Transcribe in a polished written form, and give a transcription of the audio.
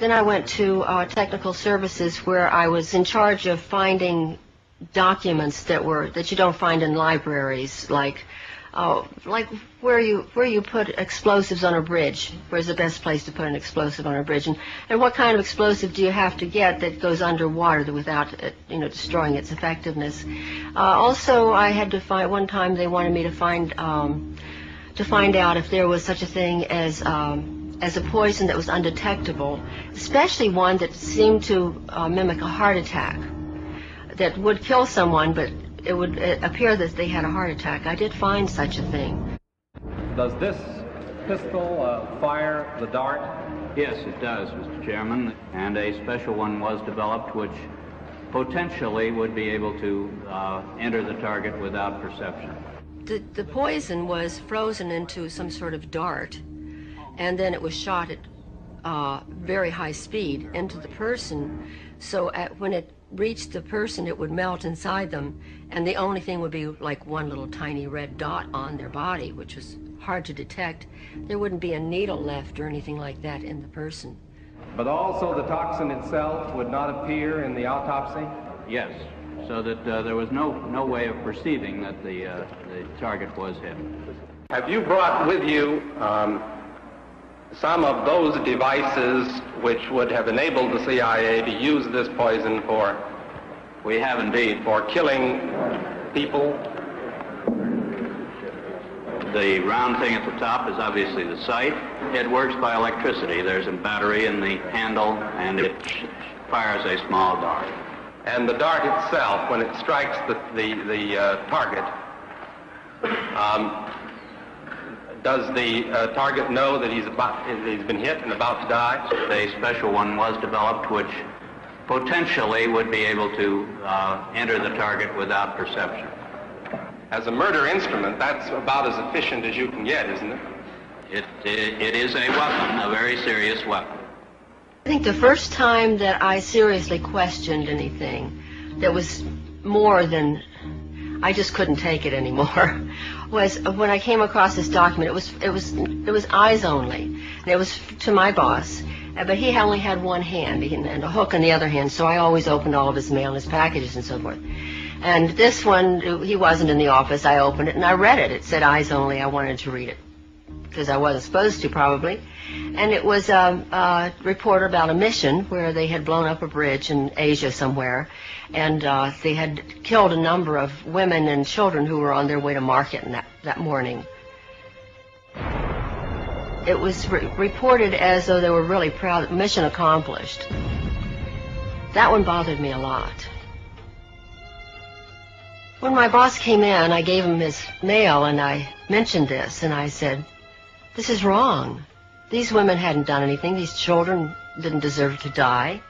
Then I went to technical services, where I was in charge of finding documents that you don't find in libraries, like where you put explosives on a bridge. Where's the best place to put an explosive on a bridge, and what kind of explosive do you have to get that goes underwater without it, destroying its effectiveness. Also, I had to find, one time they wanted me to find out if there was such a thing as a poison that was undetectable, especially one that seemed to mimic a heart attack, that would kill someone, but it would appear that they had a heart attack. I did find such a thing. Does this pistol fire the dart? Yes, it does, Mr. Chairman, and a special one was developed which potentially would be able to enter the target without perception. The poison was frozen into some sort of dart, and then it was shot at very high speed into the person, so when it reached the person, it would melt inside them, and the only thing would be like one little tiny red dot on their body, which was hard to detect. There wouldn't be a needle left or anything like that in the person. But also the toxin itself would not appear in the autopsy? Yes, so that there was no way of perceiving that the target was hit. Have you brought with you some of those devices which would have enabled the CIA to use this poison for? We have indeed. For killing people? The round thing at the top is obviously the sight. It works by electricity. There's a battery in the handle, and it fires a small dart. And the dart itself, when it strikes the target, does the target know that he's been hit and about to die? A special one was developed which potentially would be able to enter the target without perception. As a murder instrument, that's about as efficient as you can get, isn't it? It is a weapon, a very serious weapon. I think the first time that I seriously questioned anything that was more than I just couldn't take it anymore was when I came across this document. It was eyes only, and it was to my boss, but he only had one hand and a hook in the other hand, so I always opened all of his mail and his packages and so forth. And this one, he wasn't in the office. I opened it and I read it. It said eyes only. I wanted to read it because I wasn't supposed to, probably. And it was a report about a mission where they had blown up a bridge in Asia somewhere, and they had killed a number of women and children who were on their way to market that morning. It was reported as though they were really proud, mission accomplished. That one bothered me a lot. When my boss came in, I gave him his mail and I mentioned this, and I said, "This is wrong. These women hadn't done anything. These children didn't deserve to die.